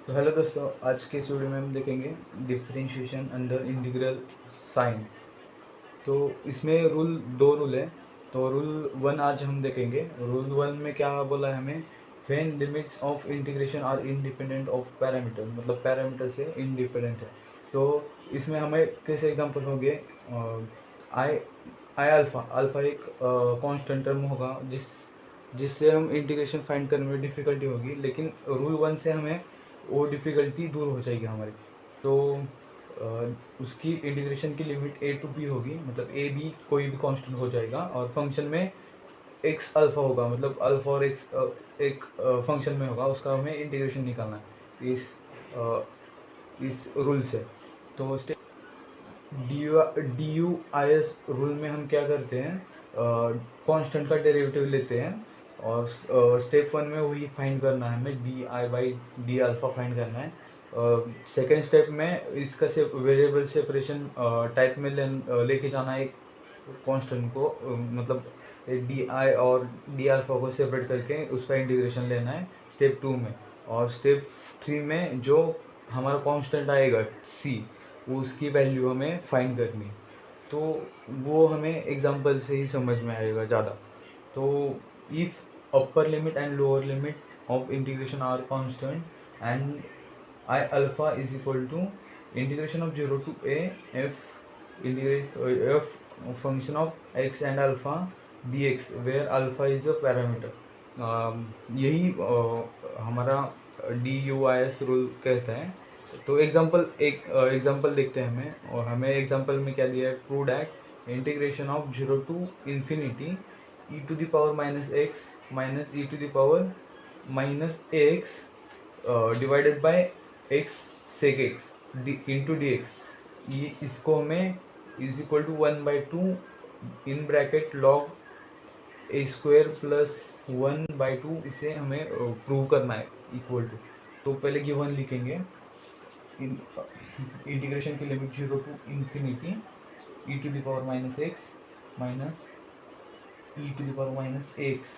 तो हेलो दोस्तों, आज के इस वीडियो में हम देखेंगे डिफरेंशिएशन अंडर इंटीग्रल साइन। तो इसमें दो रूल है। तो रूल वन आज हम देखेंगे। रूल वन में क्या बोला है हमें, when limits of integration are independent of parameter, मतलब पैरामीटर से इंडिपेंडेंट है। तो इसमें हमें कैसे एग्जांपल होंगे, आई आई अल्फ़ा अल्फ़ा एक कांस्टेंट टर्म होगा जिससे हम इंटीग्रेशन फाइंड करने में डिफ़िकल्टी होगी, लेकिन रूल वन से हमें वो डिफ़िकल्टी दूर हो जाएगी हमारी। तो उसकी इंटीग्रेशन की लिमिट ए टू बी होगी, मतलब ए बी कोई भी कांस्टेंट हो जाएगा और फंक्शन में एक्स अल्फ़ा होगा, मतलब अल्फ़ा और एक्स एक फंक्शन में होगा, उसका हमें इंटीग्रेशन निकालना है इस रूल से। तो D U I S rule में हम क्या करते हैं, कांस्टेंट का डेरिवेटिव लेते हैं और स्टेप वन में वही फाइंड करना है हमें, D I by D alpha find करना है। सेकेंड स्टेप में इसका से वेरिएबल सेपरेशन टाइप में लेके जाना है एक कांस्टेंट को, मतलब डी आई और डी अल्फ़ा को सेपरेट करके उसका इंटीग्रेशन लेना है स्टेप टू में। और स्टेप थ्री में जो हमारा कांस्टेंट आएगा सी, उसकी वैल्यू हमें फाइंड करनी है। तो वो हमें एग्जांपल से ही समझ में आएगा ज़्यादा। तो if upper limit and lower limit of integration are constant and I alpha is equal to integration of zero to A F integrate F function of X and alpha D X where alpha is a parameter, यही हमारा D U I S rule कहता है। तो example देखते हैं हमें, और हमें एग्जांपल में क्या दिया है, prove that integration of zero to infinity E to the power minus x minus E to the power minus X divided by X sec X into D X, ये इसको हमें is equal to one by two in bracket log A square plus one by two, इसे हमें prove करना है equal to. तो पहले given लिखेंगे, इंटीग्रेशन की limit zero to infinity E to the power minus x minus E to the power minus X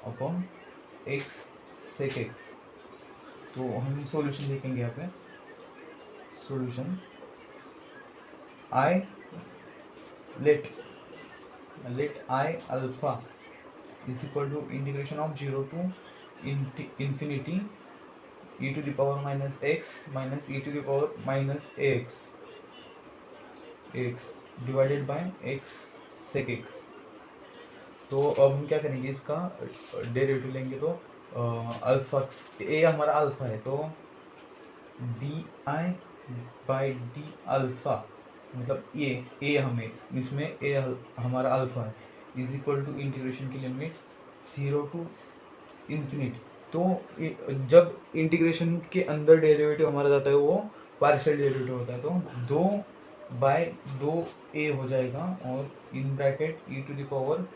upon X sec X. तो हम सॉल्यूशन लिखेंगे यहाँ पे, solution I let I alpha is equal to integration of 0 to infinity e to the power minus x minus e to the power minus x divided by x sec x। तो अब हम क्या करेंगे, इसका derivative लेंगे। तो alpha ए हमारा alpha है, तो d I by D alpha, मतलब ए हमें इसमें ए हमारा अल्फा है, इज इक्वल टू इंटीग्रेशन की लिमिट जीरो टू इन्फिनिटी। तो जब इंटीग्रेशन के अंदर डेरिवेटिव हमारा जाता है वो पार्शियल डेरिवेटिव होता है, तो दो बाय दो ए हो जाएगा और in bracket e to the power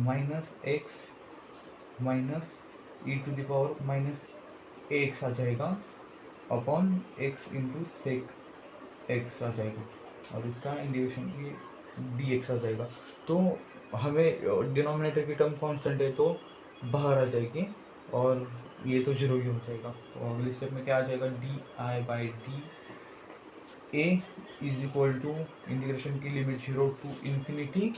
minus x minus E to the power minus x आ जाएगा upon x into sec x आ जाएगा, और इसका इंटीग्रेशन की डी एक्स आ जाएगा। तो हमें डिनोमिनेटर की टर्म कांस्टेंट है तो बाहर आ जाएगी और ये तो जीरो ही हो जाएगा। तो अगले स्टेप में क्या आ जाएगा, D I by D A is equal to integration की लिमिट जीरो टू इंफिनिटी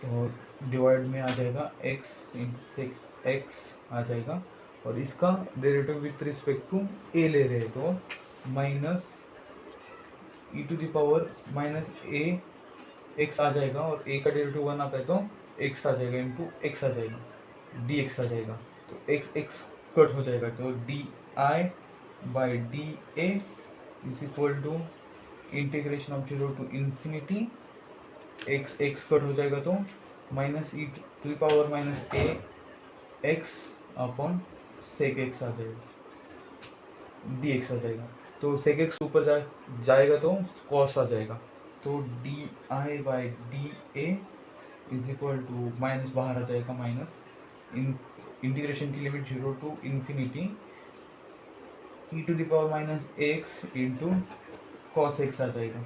और डिवाइड में आ जाएगा एक्स इंटू एक्स आ जाएगा, और इसका derivative with respect to a ले रहे हैं, तो minus E to the power minus a x आ जाएगा, और ए का डेरिवेटिव वन आता है तो एक्स आ जाएगा इंटू एक्स आ जाएगा, डी एक्स आ जाएगा। तो एक्स एक्स कट हो जाएगा, तो d I by D A is equal to integration of zero to infinity x x cut हो जाएगा, तो minus E to the power minus a x upon sec x आ जाएगा, डी एक्स आ जाएगा। तो सेक एक्स ऊपर जाएगा तो कॉस आ जाएगा, तो d I by D A is equal to minus बाहर आ जाएगा, माइनस इंटीग्रेशन की limit zero to infinity E to the power minus x into cos x आ जाएगा,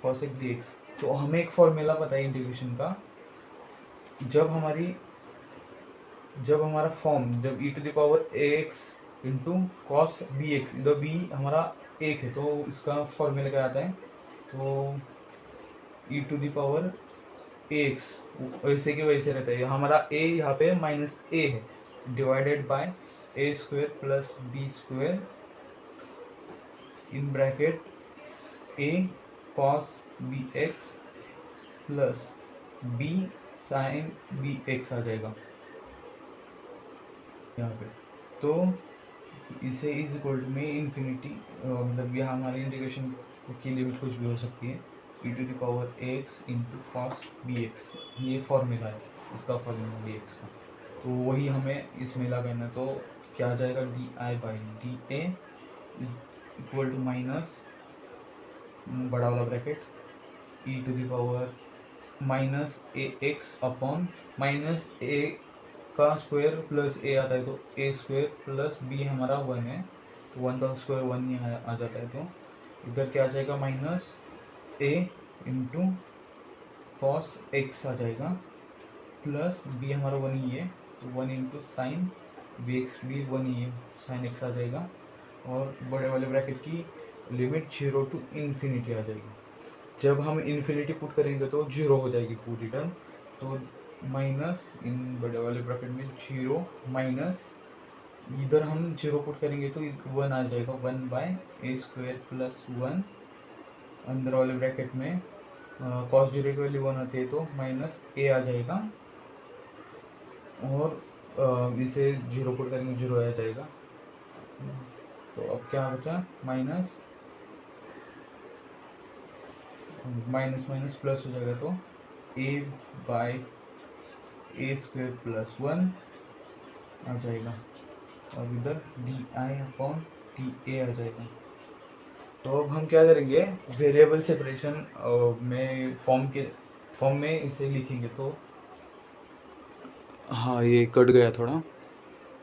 कॉस एक्स डी एक्स। तो हमें एक फॉर्मूला पता है इंटीग्रेशन का, जब हमारी जब हमारा फॉर्म जब e to the power a x into cos b x, इधर बी हमारा एक है तो इसका फॉर्मूला क्या आता है, तो e to the power a x वैसे के वैसे रहता है, हमारा ए यहाँ पे माइनस ए है divided by A square plus b square in bracket a cos b x plus b sine b x आ जाएगा यहाँ पे। तो इसे इज इक्वल टू में इन्फिनिटी, मतलब यहाँ हमारे इंटीग्रेशन की लिमिट कुछ भी हो सकती है, e to the power a x into cos b x, ये फॉर्मूला है इसका, फॉर्मूला बी एक्स का, तो वही हमें इसमें लगाना है। तो क्या आ जाएगा, D I by D A is equal to minus बड़ा वाला bracket e to the power minus a x upon minus a का स्क्वायर प्लस ए आता है, तो ए स्क्वायर प्लस बी हमारा 1 है, तो 1 का स्क्वायर 1 ही आ जाता है, तो इधर क्या आ जाएगा माइनस ए इंटू कॉस एक्स आ जाएगा प्लस बी हमारा 1 ही है, तो 1 इंटू साइन बी एक्स भी 1 ही है, साइन एक्स आ जाएगा, और बड़े वाले ब्रैकेट की लिमिट 0 टू इन्फिनिटी आ जाएगी। जब हम इन्फिनिटी पुट करेंगे तो 0 हो जाएगी पूरी टर्म, तो माइनस इन बड़े वाले ब्रैकेट में 0 माइनस इधर हम 0 पुट करेंगे तो 1 आ जाएगा, 1 बाय ए स्क्वायर प्लस 1 अंदर वाले ब्रैकेट में कॉस 0 की वैल्यू 1 आती है तो माइनस ए आ जाएगा, और इसे 0 पुट करेंगे 0 आ जाएगा, तो अब क्या बचा माइनस माइनस माइनस प्लस हो जाएगा, तो a by A square plus 1 आ जाएगा, और इधर d I upon D a आ जाएगा। तो अब हम क्या करेंगे, वेरिएबल सेपरेशन में फॉर्म में इसे लिखेंगे, तो हाँ ये कट गया थोड़ा,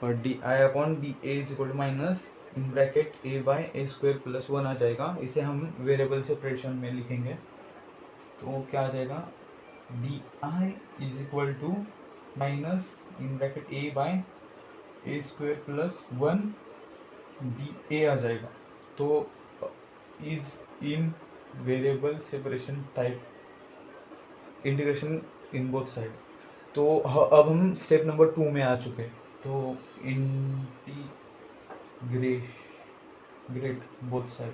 और D I upon D A is equal to minus in bracket A by A square plus 1 आ जाएगा, इसे हम वेरिएबल सेपरेशन में लिखेंगे, तो क्या आ जाएगा D I is equal to minus in bracket A by A square plus 1 d a आ जाएगा, तो is in variable separation type integration in both side. तो अब हम स्टेप नंबर 2 में आ चुके हैं, तो इंटीग्रेट बोथ साइड।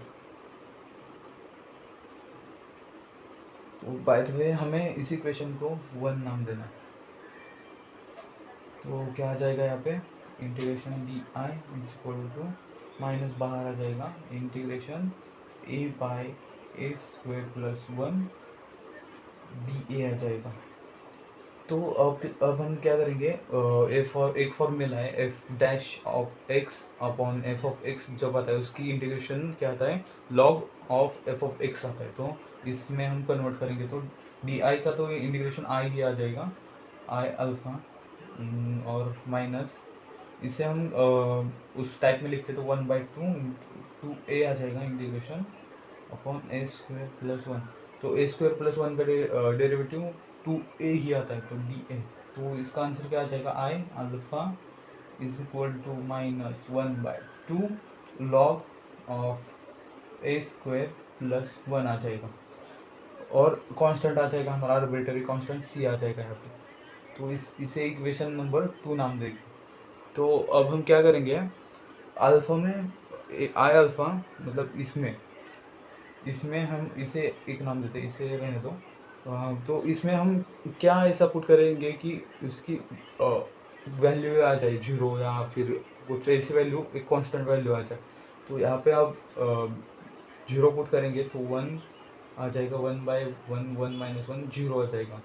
तो बाय द वे हमें इसी क्वेश्चन को 1 नाम देना है, तो क्या आ जाएगा यहाँ पे integration d I is equal to minus बाहर आ जाएगा integration a by A square plus 1 d a आ जाएगा। तो अब हम क्या करेंगे, एक फॉर्मूला है f dash of x upon f of x, जब आता है उसकी इंटीग्रेशन क्या आता है log of f of x आता है, तो इसमें हम कन्वर्ट करेंगे तो डी आई का तो इंटीग्रेशन आई ही आ जाएगा, आई अल्फा, और माइनस इसे हम उस टाइप में लिखते तो 1/2 ए आ जाएगा इंटीग्रेशन अपॉन ए स्क्वेयर प्लस 1, तो ए स्क्वेयर प्लस 1 का डेरिवेटिव 2a ही आता है, तो डी ए, तो इसका आंसर क्या आ जाएगा I alpha is equal to minus 1/2 log of A square plus 1 आ जाएगा, और कांस्टेंट आ जाएगा हमारा आर्बिट्ररी कांस्टेंट सी आ जाएगा यहाँ पे, तो इसे इक्वेशन नंबर 2 नाम देंगे। तो अब हम क्या करेंगे, अल्फा में आई अल्फा मतलब इसमें हम इसे एक नाम देते हैं, इसे रहने दो, तो इसमें हम क्या ऐसा पुट करेंगे कि उसकी वैल्यू आ जाए 0 या फिर कुछ ऐसी वैल्यू, एक कांस्टेंट वैल्यू आ जाए, तो यहाँ पे आप 0 पुट करेंगे तो 1 आ जाएगा, 1/1 1 माइनस 1 0 आ जाएगा,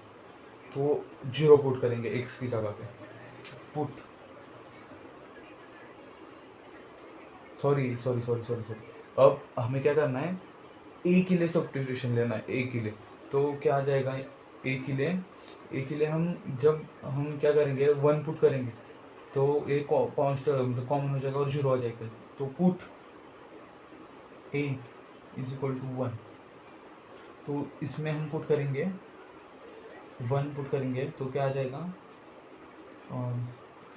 तो 0 पुट करेंगे एक्स की जगह पे, पुट सॉरी अब हमें क्या करना है, ए के लिए सब्स्टिट्यूशन लेना है, ए के लिए, तो क्या आ जाएगा ए के लिए हम जब हम क्या करेंगे 1 पुट करेंगे तो ए कांस्टेंट कॉमन हो जाएगा और 0 आ जाएगा, तो put A is equal to 1, तो इसमें हम पुट करेंगे 1 पुट करेंगे तो क्या आ जाएगा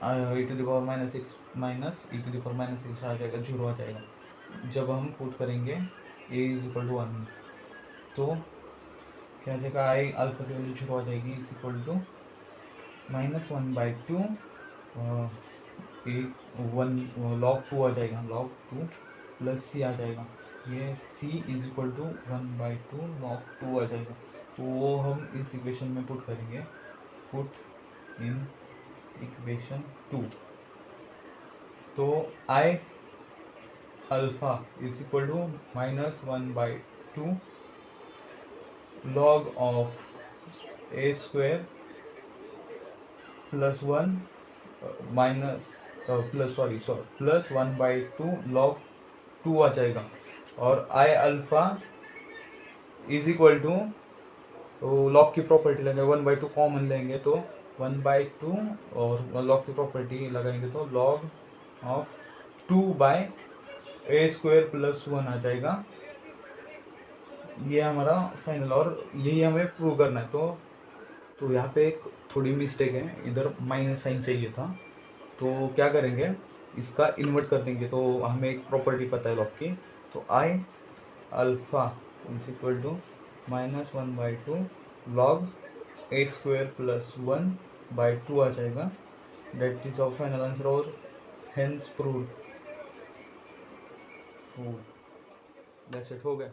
e to the power minus six minus E to the power minus six आ जाएगा, 0 आ जाएगा। जब हम पुट करेंगे ए इज इक्वल टू 1, तो क्या आ जाएगा, आई अल्फा की वैल्यू 0 आ जाएगी, is equal to -1/2 A 1 log 2 आ जाएगा, log 2 प्लस सी आ जाएगा, ये c is equal to 1/2 log 2 आ जाएगा। तो वो हम इस इक्वेशन में पुट करेंगे, पुट इन इक्वेशन 2। तो I alpha is equal to -1/2 log of A square plus 1 minus plus 1/2 log 2 आ जाएगा। और I alpha is equal to, log की प्रॉपर्टी लगाएंगे, 1/2 कॉमन लेंगे तो 1/2 और लॉग की प्रॉपर्टी लगाएंगे तो log of 2/a square plus 1 आ जाएगा। ये हमारा फाइनल, और यही हमें प्रूव करना है। तो यहाँ पे एक थोड़ी मिस्टेक है, इधर माइनस साइन चाहिए था, तो क्या करेंगे, इसका इन्वर्ट कर देंगे। तो हमें एक प्रॉपर्टी पता है लॉग की, तो I alpha is equal to -1/2 log a square plus 1/2 आ जाएगा। That is our final answer, और हेंस प्रूव्ड। दैट्स इट, हो गया।